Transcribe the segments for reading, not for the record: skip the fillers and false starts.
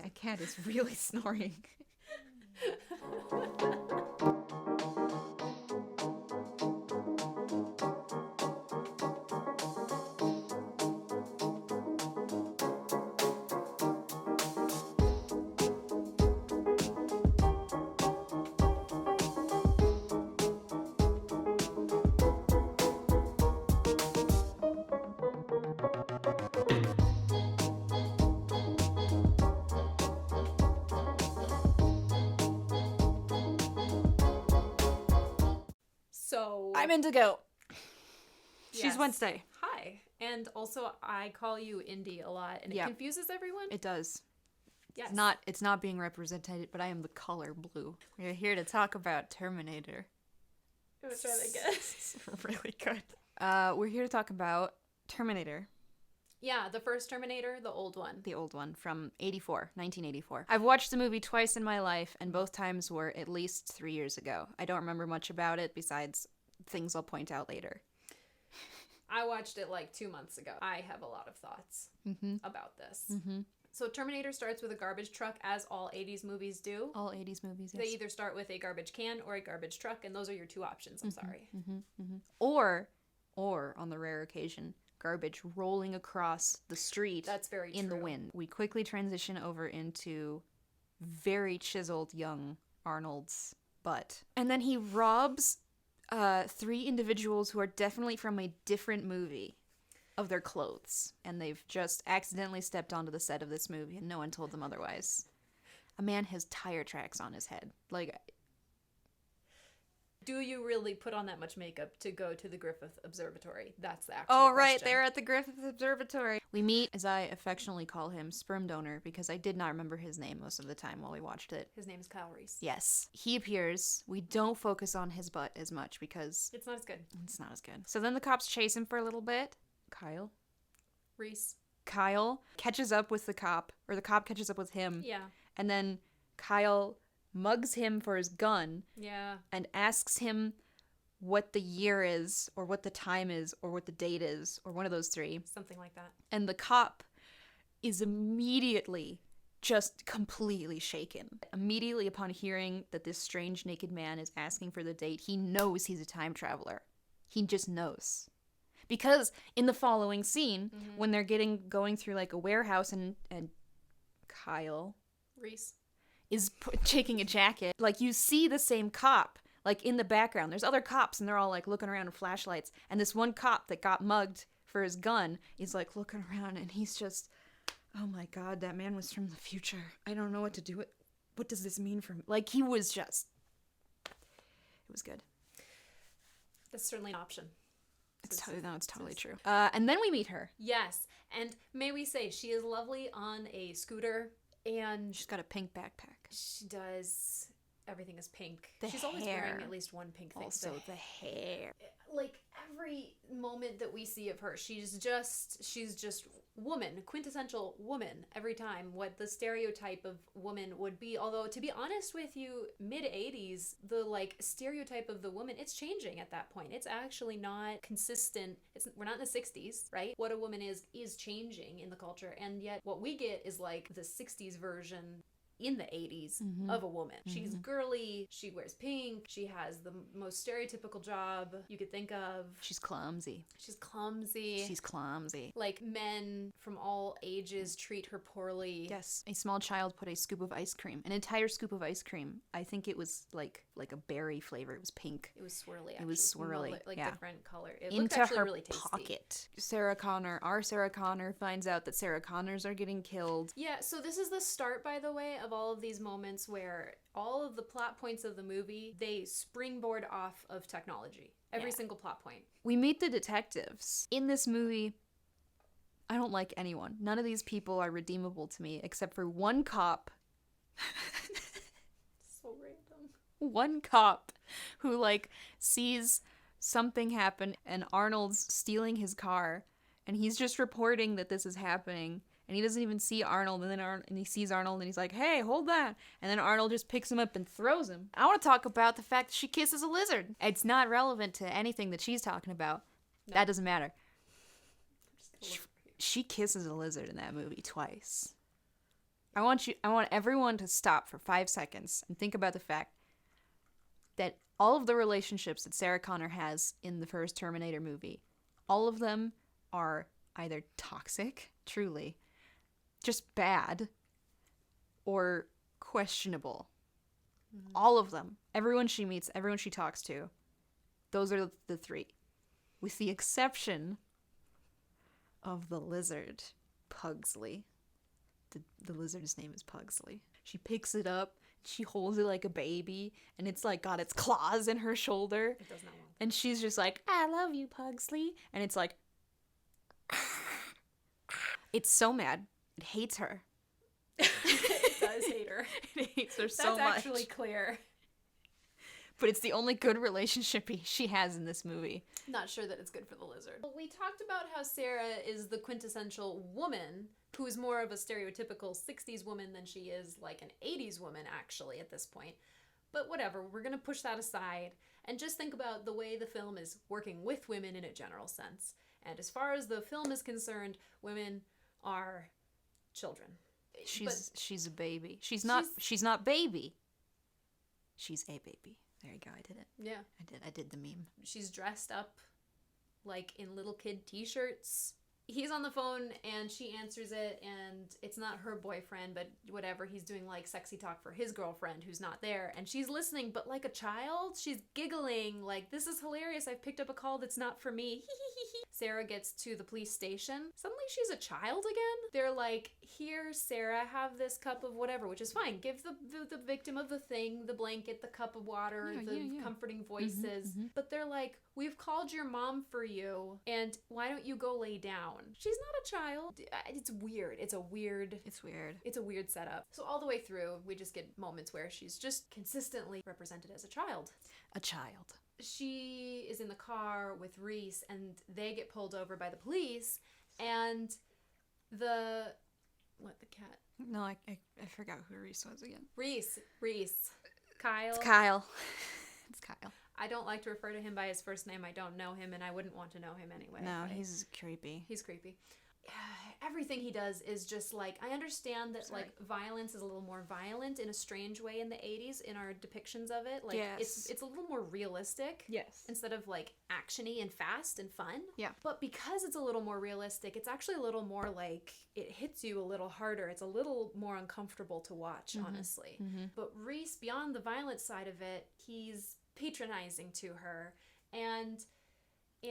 My cat is really snoring. So I'm Indigo. She's yes. Wednesday. Hi. And also I call you Indy a lot and it confuses everyone. It does. Yes. It's not being represented, but I am the color blue. We're here to talk about Terminator. It was really good. Really good. We're here to talk about Terminator. Yeah, the first Terminator, the old one. The old one from 1984. I've watched the movie twice in my life, and both times were at least 3 years ago. I don't remember much about it besides things I'll point out later. I watched it like 2 months ago. I have a lot of thoughts about this. Mm-hmm. So Terminator starts with a garbage truck, as all 80s movies do. All 80s movies, yes. They either start with a garbage can or a garbage truck, and those are your two options. I'm sorry. Or, on the rare occasion, garbage rolling across the street. That's very in true. the wind. We quickly transition over into very chiseled young Arnold's butt. And then he robs 3 individuals who are definitely from a different movie of their clothes. And they've just accidentally stepped onto the set of this movie and no one told them otherwise. A man has tire tracks on his head. Like, do you really put on that much makeup to go to the Griffith Observatory? That's the actual right, question. they're at the Griffith Observatory. We meet, as I affectionately call him, sperm donor, because I did not remember his name most of the time while we watched it. His name is Kyle Reese. Yes. He appears. We don't focus on his butt as much because It's not as good. it's not as good. So then the cops chase him for a little bit. Reese. Kyle catches up with the cop, or the cop catches up with him. Yeah. And then Kyle mugs him for his gun. Yeah. And asks him what the year is, or what the time is, or what the date is, or one of those 3. Something like that. And the cop is immediately just completely shaken. Immediately upon hearing that this strange naked man is asking for the date, he knows he's a time traveler. He just knows. Because in the following scene, when they're going through like a warehouse and Kyle Reese is taking a jacket, like you see the same cop like in the background. There's other cops and they're all like looking around with flashlights, and this one cop that got mugged for his gun is like looking around and he's just, oh my god, that man was from the future. I don't know what to do. What does this mean for me? Like, he was just, it was good. That's certainly an option. It's totally true. And then we meet her. Yes, and may we say, she is lovely on a scooter, and She's got a pink backpack. she does, everything is pink. The She's always hair. wearing at least one pink thing. Also, the hair. Like, every moment that we see of her, she's just woman, quintessential woman every time, what the stereotype of woman would be. Although, to be honest with you, mid-80s, the like stereotype of the woman, it's changing at that point. It's actually not consistent. We're not in the 60s, right? What a woman is changing in the culture, and yet what we get is like the 60s version in the 80s of a woman. She's girly, she wears pink, she has the most stereotypical job you could think of. She's clumsy. She's clumsy. Like, men from all ages treat her poorly. Yes. A small child put a scoop of ice cream, an entire scoop of ice cream. I think it was like a berry flavor. It was pink. It was swirly, actually. It was swirly, Like yeah. different color. It Into looked actually her really tasty. pocket. Our Sarah Connor finds out that Sarah Connors are getting killed. Yeah, so this is the start, by the way, of all of these moments where all of the plot points of the movie, they springboard off of technology. Every single plot point. We meet the detectives. In this movie, I don't like anyone. None of these people are redeemable to me, except for one cop. So random. One cop who, like, sees something happen and Arnold's stealing his car, and he's just reporting that this is happening. And he doesn't even see Arnold, and then and he sees Arnold, and he's like, hey, hold that. And then Arnold just picks him up and throws him. I want to talk about the fact that she kisses a lizard. It's not relevant to anything that she's talking about. No. That doesn't matter. She kisses a lizard in that movie twice. I want everyone to stop for 5 seconds and think about the fact that all of the relationships that Sarah Connor has in the first Terminator movie, all of them are either toxic, truly, just bad, or questionable. All of them. Everyone she meets, everyone she talks to, those are the 3. With the exception of the lizard, Pugsley. The lizard's name is Pugsley. She picks it up, she holds it like a baby, and it's like got its claws in her shoulder. It does not want that. And she's just like, I love you, Pugsley. And it's like, it's so mad. It hates her. It does hate her. It hates her so much. That's actually clear. But it's the only good relationship she has in this movie. Not sure that it's good for the lizard. We talked about how Sarah is the quintessential woman who is more of a stereotypical 60s woman than she is like an 80s woman, actually, at this point. But whatever, we're going to push that aside and just think about the way the film is working with women in a general sense. And as far as the film is concerned, women are children. She's a baby. She's not baby. She's a baby. There you go. I did it. Yeah. I did the meme. She's dressed up like in little kid t-shirts. He's on the phone and she answers it, and it's not her boyfriend, but whatever. He's doing like sexy talk for his girlfriend who's not there, and she's listening, but like a child. She's giggling like, this is hilarious. I've picked up a call that's not for me. Sarah gets to the police station. Suddenly she's a child again. They're like, here, Sarah, have this cup of whatever, which is fine. Give the victim of the thing the blanket, the cup of water, comforting voices. But they're like, we've called your mom for you, and why don't you go lay down? She's not a child. It's weird. It's weird. It's a weird setup. So all the way through, we just get moments where she's just consistently represented as a child. A child. She is in the car with Reese, and they get pulled over by the police, and the cat? No, I forgot who Reese was again. Reese. Kyle. It's Kyle. It's Kyle. I don't like to refer to him by his first name. I don't know him, and I wouldn't want to know him anyway. No, he's creepy. He's creepy. Everything he does is just like, I understand that like violence is a little more violent in a strange way in the 80s in our depictions of it. Like it's a little more realistic. Yes. Instead of like actiony and fast and fun. Yeah. But because it's a little more realistic, it's actually a little more like, it hits you a little harder. It's a little more uncomfortable to watch, honestly. But Reese, beyond the violent side of it, he's patronizing to her and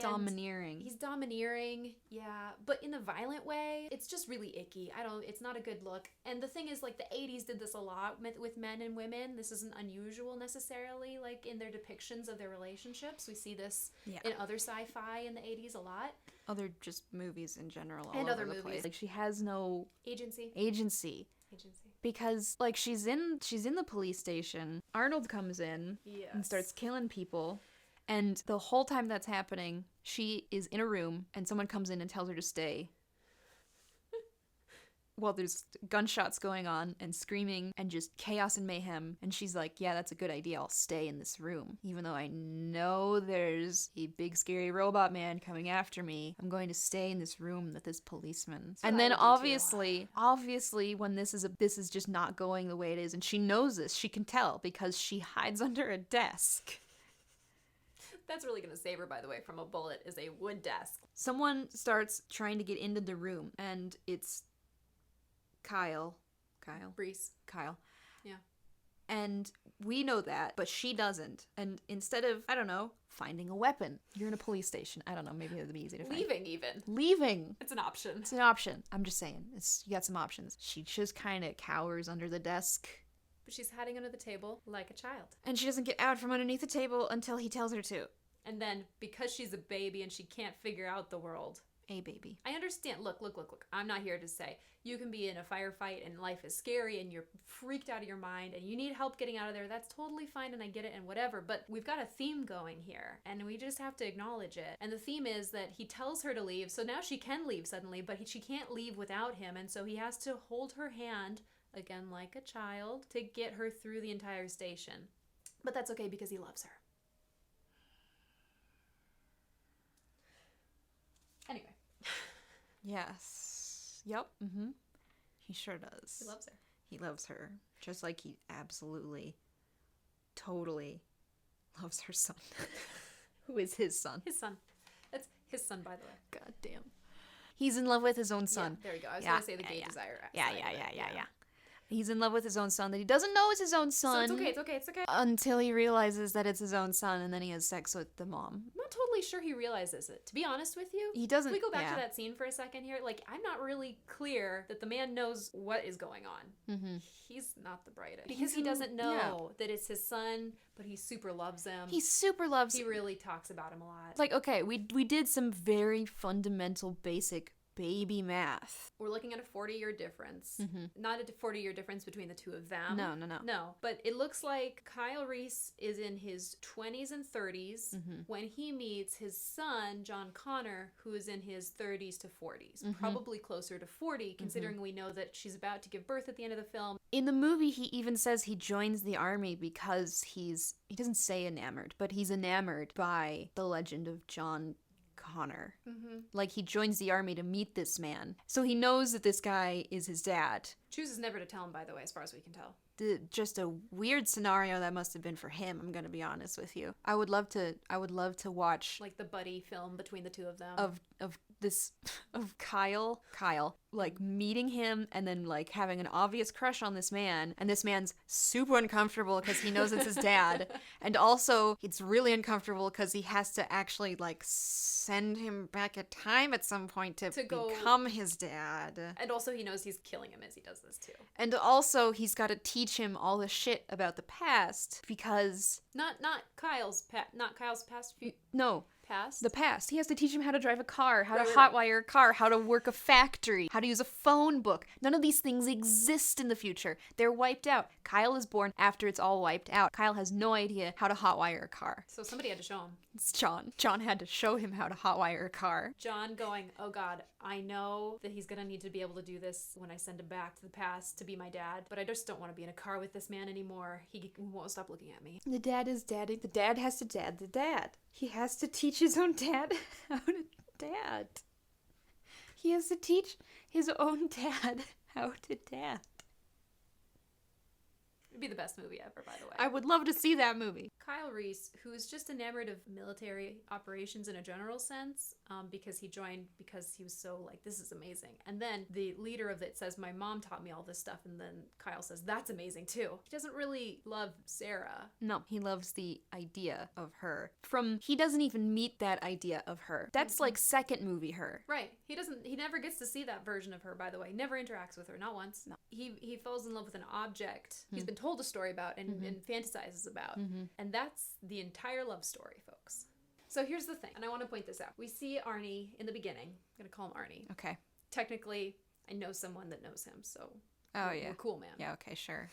domineering. He's domineering, yeah, but in a violent way. It's just really icky. It's not a good look. And the thing is, like, the 80s did this a lot with men and women. This isn't unusual necessarily, like, in their depictions of their relationships. We see this in other sci-fi in the 80s a lot. Other just movies in general, and all other over the movies. place. Like, she has no agency. Because, like, she's in the police station. Arnold comes in and starts killing people. And the whole time that's happening, she is in a room and someone comes in and tells her to stay. Well, there's gunshots going on and screaming and just chaos and mayhem. And she's like, yeah, that's a good idea. I'll stay in this room. Even though I know there's a big scary robot man coming after me, I'm going to stay in this room with this policeman. And then obviously, when this is just not going the way it is, and she knows this, she can tell because she hides under a desk. That's really going to save her, by the way, from a bullet, is a wood desk. Someone starts trying to get into the room, and it's Reese. Kyle. Yeah. And we know that, but she doesn't. And instead of, I don't know, finding a weapon, you're in a police station. I don't know, maybe it'd be easy to find. Leaving. It's an option. I'm just saying. You got some options. She just kind of cowers under the desk. But she's hiding under the table like a child. And she doesn't get out from underneath the table until he tells her to. And then, because she's a baby and she can't figure out the world. A baby. I understand. Look. I'm not here to say you can be in a firefight and life is scary and you're freaked out of your mind and you need help getting out of there. That's totally fine and I get it and whatever. But we've got a theme going here and we just have to acknowledge it. And the theme is that he tells her to leave. So now she can leave suddenly, but she can't leave without him. And so he has to hold her hand, again like a child, to get her through the entire station. But that's okay because he loves her. Anyway. Yes. Yep. Mm-hmm. He sure does. He loves her. He loves her. Just like he absolutely, totally loves her son. Who is his son. His son. That's his son, by the way. God damn. He's in love with his own son. Yeah, there you go. I was going to say the gay desire. Yeah. He's in love with his own son that he doesn't know is his own son. So it's okay. Until he realizes that it's his own son, and then he has sex with the mom. I'm not totally sure he realizes it. To be honest with you, He doesn't. Can we go back to that scene for a second here? Like, I'm not really clear that the man knows what is going on. Mm-hmm. He's not the brightest. Because he doesn't know that it's his son, but he super loves him. He super loves He really talks about him a lot. Like, okay, we did some very fundamental, basic baby math. We're looking at a 40-year difference. Mm-hmm. Not a 40-year difference between the two of them. No. No, but it looks like Kyle Reese is in his 20s and 30s when he meets his son, John Connor, who is in his 30s to 40s. Probably closer to 40, considering we know that she's about to give birth at the end of the film. In the movie, he even says he joins the army because he doesn't say enamored, but he's enamored by the legend of John Connor. Like, he joins the army to meet this man. So he knows that this guy is his dad. Chooses never to tell him, by the way, as far as we can tell. Just a weird scenario that must have been for him, I'm gonna be honest with you. I would love to watch, like, the buddy film between the two of them. Of Kyle, like, meeting him and then, like, having an obvious crush on this man, and this man's super uncomfortable because he knows it's his dad, and also it's really uncomfortable because he has to actually, like, send him back in time at some point to become his dad. And also he knows he's killing him as he does this too. And also he's got to teach him all the shit about the past because not Kyle's past. No. Past? The past. He has to teach him how to drive a car, how to hotwire a car, how to work a factory, how to use a phone book. None of these things exist in the future. They're wiped out. Kyle is born after it's all wiped out. Kyle has no idea how to hotwire a car. So somebody had to show him. It's John. John had to show him how to hotwire a car. John going, oh God, I know that he's gonna need to be able to do this when I send him back to the past to be my dad, but I just don't want to be in a car with this man anymore. He won't stop looking at me. The dad is daddy. The dad has to dad the dad. He has to teach his own dad how to dad. He has to teach his own dad how to dad. It'd be the best movie ever, by the way. I would love to see that movie. Kyle Reese, who is just enamored of military operations in a general sense, because he joined because he was so like, this is amazing. And then the leader of it says, my mom taught me all this stuff. And then Kyle says, that's amazing too. He doesn't really love Sarah. No, he loves the idea of her. He doesn't even meet that idea of her. That's like second movie her. Right. He never gets to see that version of her, by the way. Never interacts with her, not once. No. He falls in love with an object he's been told a story about and fantasizes about. And that's the entire love story, folks. So here's the thing, and I want to point this out. We see Arnie in the beginning. I'm going to call him Arnie. Okay. Technically, I know someone that knows him, so we're cool, man. Yeah, okay, sure.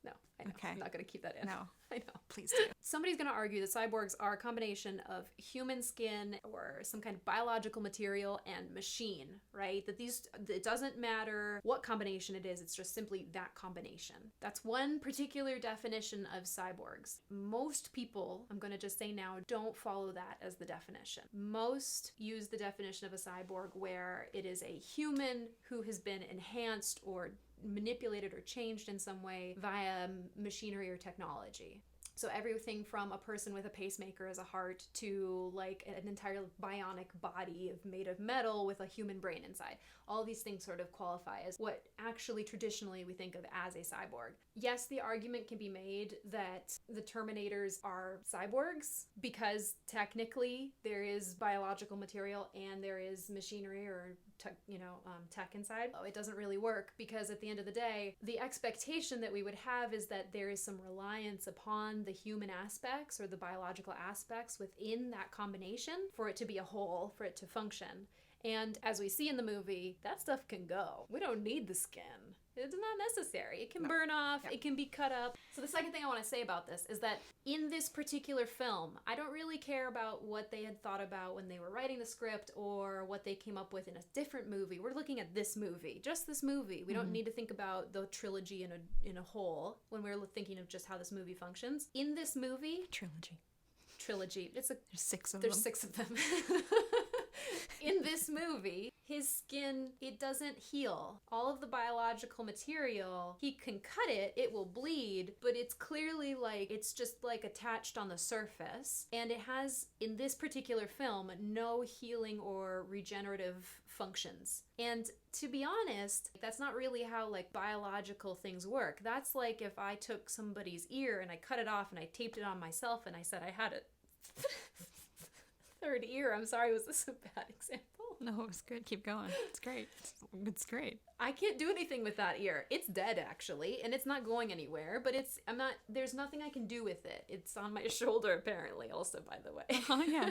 No, I know. Okay. I'm not going to keep that in. No. I know. Please do. Somebody's going to argue that cyborgs are a combination of human skin or some kind of biological material and machine, right? That it doesn't matter what combination it is, it's just simply that combination. That's one particular definition of cyborgs. Most people, I'm going to just say now, don't follow that as the definition. Most use the definition of a cyborg where it is a human who has been enhanced or manipulated or changed in some way via machinery or technology. So everything from a person with a pacemaker as a heart to like an entire bionic body made of metal with a human brain inside. All these things sort of qualify as what actually traditionally we think of as a cyborg. Yes, the argument can be made that the Terminators are cyborgs because technically there is biological material and there is machinery or tech inside. It doesn't really work because at the end of the day, the expectation that we would have is that there is some reliance upon the human aspects or the biological aspects within that combination for it to be a whole, for it to function. And as we see in the movie, that stuff can go. We don't need the skin. It's not necessary. It can burn off. It can be cut up. So the second thing I want to say about this is that in this particular film, I don't really care about what they had thought about when they were writing the script or what they came up with in a different movie. We're looking at this movie, just this movie. We don't need to think about the trilogy in a whole when we're thinking of just how this movie functions. In this movie... Trilogy. There's 6 of them. There's 6 of them. In this movie, his skin, it doesn't heal. All of the biological material, he can cut it, it will bleed, but it's clearly like, it's just like attached on the surface. And it has, in this particular film, no healing or regenerative functions. And to be honest, that's not really how like biological things work. That's like if I took somebody's ear and I cut it off and I taped it on myself and I said I had a third ear. I'm sorry, was this a bad example? No, it was good. Keep going. It's great. It's great. I can't do anything with that ear. It's dead actually, and it's not going anywhere, but there's nothing I can do with it. It's on my shoulder apparently also, by the way. Oh, yeah,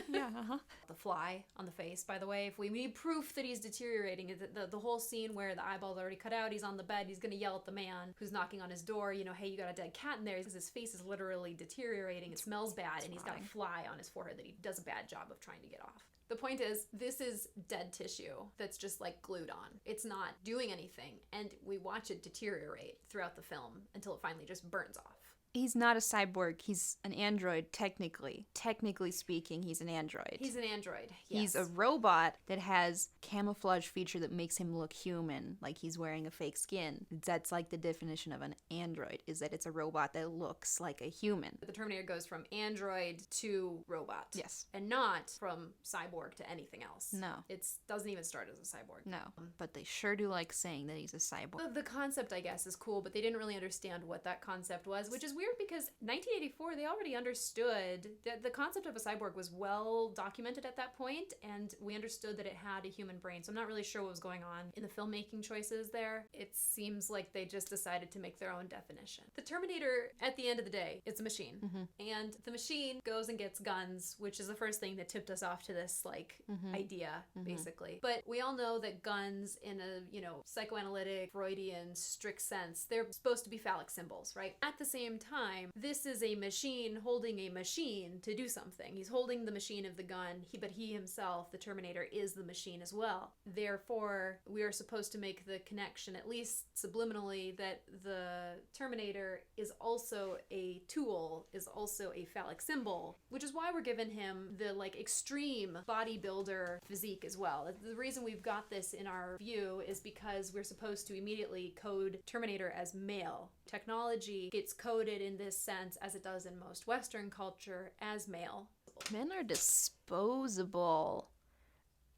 The fly on the face, by the way, if we need proof that he's deteriorating, the whole scene where the eyeball's already cut out, he's on the bed, he's gonna yell at the man who's knocking on his door, you know, hey, you got a dead cat in there, because his face is literally deteriorating, it smells bad, and he's got a fly on his forehead that he does a bad job of trying to get off. The point is, this is dead tissue that's just like glued on. It's not doing anything, and we watch it deteriorate throughout the film until it finally just burns off. He's not a cyborg. He's an android, technically. Technically speaking, he's an android. He's an android, yes. He's a robot that has camouflage feature that makes him look human, like he's wearing a fake skin. That's like the definition of an android, is that it's a robot that looks like a human. The Terminator goes from android to robot. Yes. And not from cyborg to anything else. No. It doesn't even start as a cyborg. No. But they sure do like saying that he's a cyborg. The concept, I guess, is cool, but they didn't really understand what that concept was, which is weird because 1984, they already understood that the concept of a cyborg was well documented at that point, and we understood that it had a human brain. So I'm not really sure what was going on in the filmmaking choices there. It seems like they just decided to make their own definition. The Terminator, at the end of the day, it's a machine. And the machine goes and gets guns, which is the first thing that tipped us off to this, like, idea, basically. But we all know that guns, in a, you know, psychoanalytic, Freudian, strict sense, they're supposed to be phallic symbols, right? At the same time, this is a machine holding a machine to do something. He's holding the machine of the gun, but he himself, the Terminator, is the machine as well. Therefore, we are supposed to make the connection, at least subliminally, that the Terminator is also a tool, is also a phallic symbol, which is why we're giving him the, like, extreme bodybuilder physique as well. The reason we've got this in our view is because we're supposed to immediately code Terminator as male. Technology gets coded in this sense, as it does in most Western culture, as male. Men are disposable.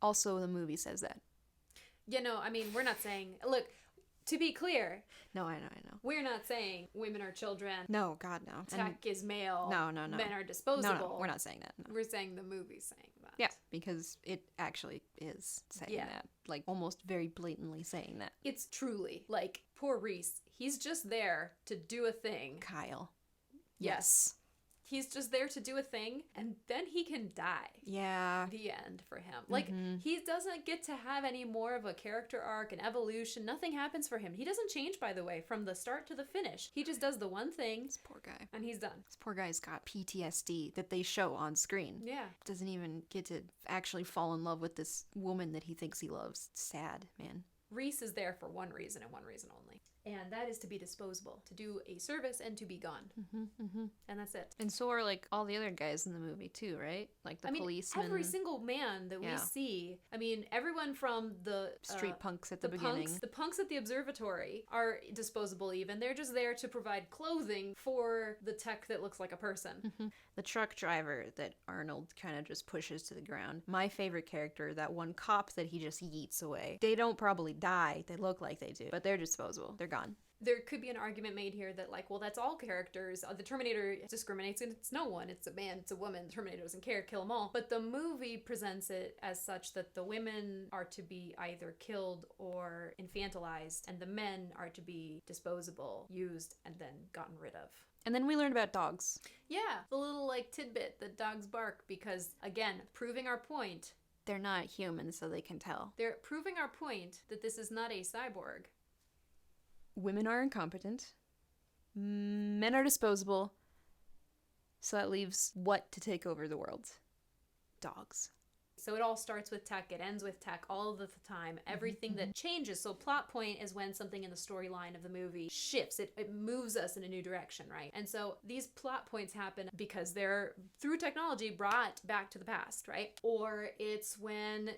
Also, the movie says that. Yeah, no, I mean, we're not saying... Look, to be clear... No, I know. We're not saying women are children. No, God, no. Tech is male. No. Men are disposable. No, we're not saying that. No. We're saying the movie's saying that. Yeah, because it actually is saying that. Like, almost very blatantly saying that. It's truly, like, poor Reese. He's just there to do a thing. Kyle. Yes. He's just there to do a thing, and then he can die. Yeah. The end for him. Like, he doesn't get to have any more of a character arc, an evolution. Nothing happens for him. He doesn't change, by the way, from the start to the finish. He just does the one thing. This poor guy. And he's done. This poor guy's got PTSD that they show on screen. Yeah. Doesn't even get to actually fall in love with this woman that he thinks he loves. Sad, man. Reese is there for one reason and one reason only. And that is to be disposable, to do a service and to be gone. And that's it. And so are, like, all the other guys in the movie, too, right? Like the policemen. Every single man that we see, I mean, everyone from the... street punks at the beginning. The punks at the observatory are disposable even. They're just there to provide clothing for the tech that looks like a person. The truck driver that Arnold kind of just pushes to the ground. My favorite character, that one cop that he just yeets away. They don't probably die. They look like they do. But they're disposable. They're gone. There could be an argument made here that, like, well, that's all characters. The Terminator discriminates, and it's no one. It's a man, it's a woman. The Terminator doesn't care, kill them all. But the movie presents it as such that the women are to be either killed or infantilized, and the men are to be disposable, used, and then gotten rid of. And then we learned about dogs. Yeah, the little, like, tidbit that dogs bark because, again, proving our point. They're not human, so they can tell. They're proving our point that this is not a cyborg. Women are incompetent. Men are disposable. So that leaves what to take over the world? Dogs. So it all starts with tech, it ends with tech all of the time. Everything that changes. So plot point is when something in the storyline of the movie shifts. It moves us in a new direction, right? And so these plot points happen because they're, through technology, brought back to the past, right? Or it's when,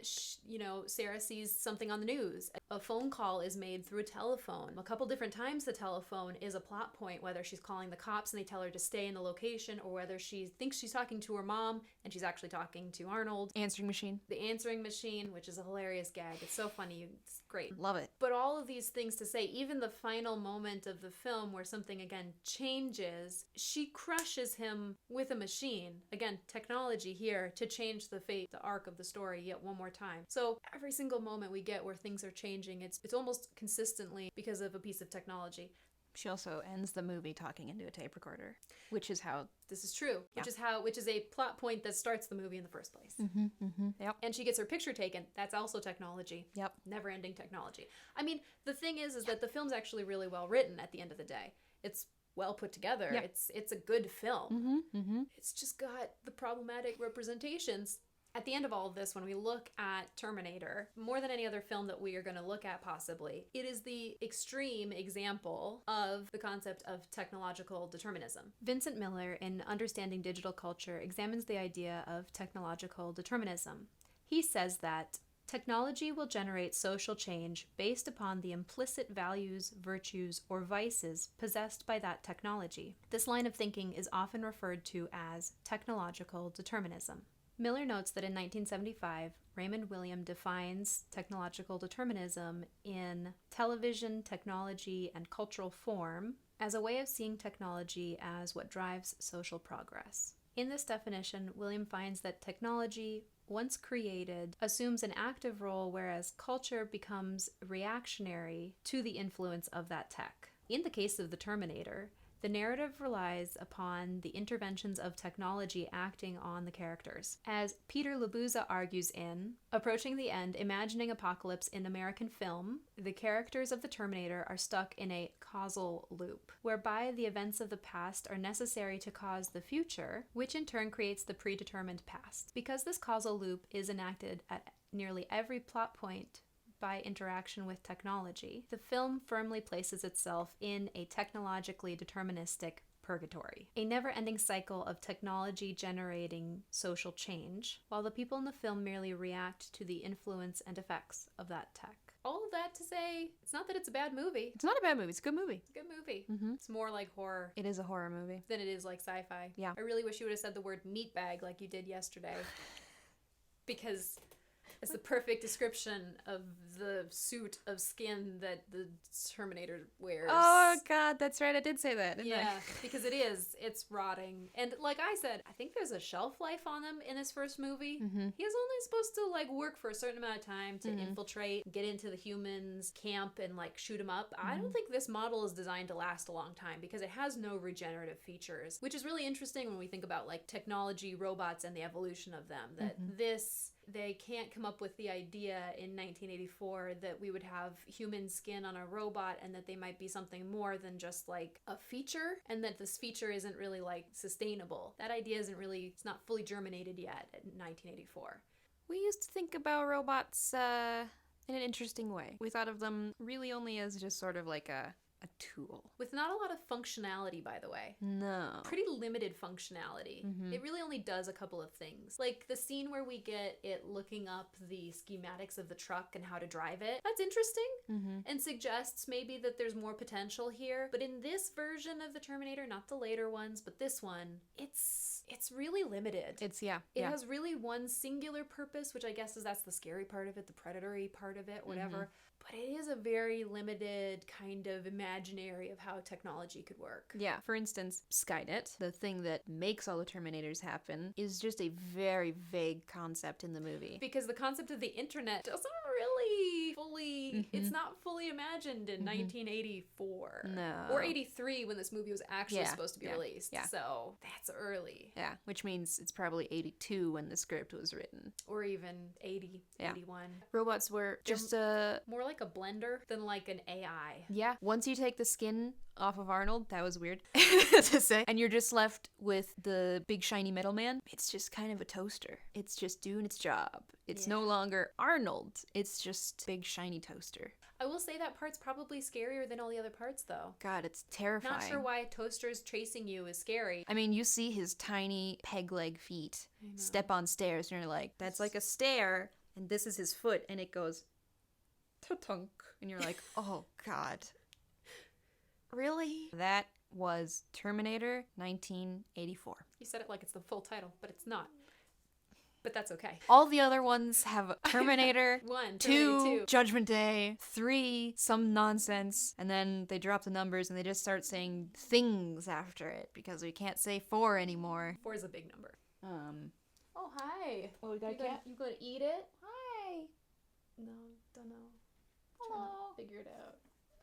Sarah sees something on the news. A phone call is made through a telephone. A couple different times the telephone is a plot point, whether she's calling the cops and they tell her to stay in the location, or whether she thinks she's talking to her mom and she's actually talking to Arnold. Answering machine. The answering machine, which is a hilarious gag. It's so funny. It's great. Love it. But all of these things to say, even the final moment of the film where something again changes, she crushes him with a machine. Again, technology here to change the fate, the arc of the story yet one more time. So every single moment we get where things are changing, it's almost consistently because of a piece of technology. She also ends the movie talking into a tape recorder, which is how... This is true. Which is a plot point that starts the movie in the first place. Yep. And she gets her picture taken. That's also technology. Yep. Never-ending technology. I mean, the thing is that the film's actually really well written at the end of the day. It's well put together. Yep. It's a good film. It's just got the problematic representations. At the end of all of this, when we look at Terminator, more than any other film that we are going to look at possibly, it is the extreme example of the concept of technological determinism. Vincent Miller, in Understanding Digital Culture, examines the idea of technological determinism. He says that technology will generate social change based upon the implicit values, virtues, or vices possessed by that technology. This line of thinking is often referred to as technological determinism. Miller notes that in 1975, Raymond William defines technological determinism in Television, Technology, and Cultural Form as a way of seeing technology as what drives social progress. In this definition, William finds that technology, once created, assumes an active role, whereas culture becomes reactionary to the influence of that tech. In the case of the Terminator, the narrative relies upon the interventions of technology acting on the characters. As Peter Labuza argues in Approaching the End, Imagining Apocalypse in American Film, the characters of the Terminator are stuck in a causal loop, whereby the events of the past are necessary to cause the future, which in turn creates the predetermined past. Because this causal loop is enacted at nearly every plot point by interaction with technology, the film firmly places itself in a technologically deterministic purgatory, a never-ending cycle of technology generating social change, while the people in the film merely react to the influence and effects of that tech. All of that to say, it's not that it's a bad movie. It's not a bad movie. It's a good movie. It's a good movie. It's more like horror. It is a horror movie. Than it is like sci-fi. Yeah. I really wish you would have said the word meatbag like you did yesterday. Because it's the perfect description of the suit of skin that the Terminator wears. Oh, God, that's right. I did say that, didn't I? Because it is. It's rotting. And like I said, I think there's a shelf life on him in this first movie. He is only supposed to work for a certain amount of time to infiltrate, get into the humans' camp and shoot them up. I don't think this model is designed to last a long time because it has no regenerative features, which is really interesting when we think about technology, robots, and the evolution of them. That they can't come up with the idea in 1984 that we would have human skin on a robot and that they might be something more than just a feature, and that this feature isn't really sustainable. That idea it's not fully germinated yet in 1984. We used to think about robots in an interesting way. We thought of them really only as just sort of like a tool. With not a lot of functionality, by the way. No. Pretty limited functionality. It really only does a couple of things. Like the scene where we get it looking up the schematics of the truck and how to drive it. That's interesting and suggests maybe that there's more potential here. But in this version of the Terminator, not the later ones, but this one, it's really limited. It has really one singular purpose, which I guess that's the scary part of it, the predatory part of it, whatever. But it is a very limited kind of imaginary of how technology could work. Yeah. For instance, Skynet, the thing that makes all the Terminators happen, is just a very vague concept in the movie. Because the concept of the internet doesn't really fully, it's not fully imagined in 1984. No. Or 83 when this movie was actually supposed to be released. Yeah. So that's early. Yeah, which means it's probably 82 when the script was written. Or even 80, 81. Robots were just more like a blender than an AI. Yeah. Once you take the skin off of Arnold. That was weird to say. And you're just left with the big shiny middleman. It's just kind of a toaster. It's just doing its job. It's no longer Arnold. It's just big shiny toaster. I will say that part's probably scarier than all the other parts, though. God, it's terrifying. Not sure why a toaster's chasing you is scary. I mean, you see his tiny peg leg feet step on stairs, and you're like, that's like a stair, and this is his foot, and it goes ta-tunk. And you're like, oh, God. Really? That was Terminator 1984. You said it like it's the full title, but it's not. But that's okay. All the other ones have Terminator 1, 2, Judgment Day, 3, some nonsense, and then they drop the numbers and they just start saying things after it because we can't say 4 anymore. 4 is a big number. Oh, hi. Oh, we got a cat? You gonna eat it? Hi. No, don't know. Hello. Trying to figure it out.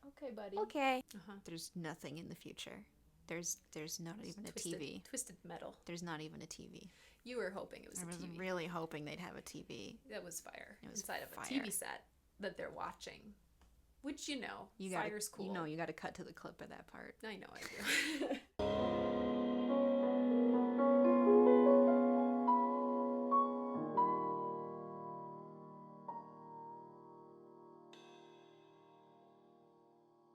Okay, buddy. Okay. There's nothing in the future. There's not even a TV. Twisted metal. There's not even a TV. You were hoping it was a TV. I was really hoping they'd have a TV. That was fire. It was inside fire. of a TV set that they're watching. Which, fire's cool. You got to cut to the clip of that part. I know I do.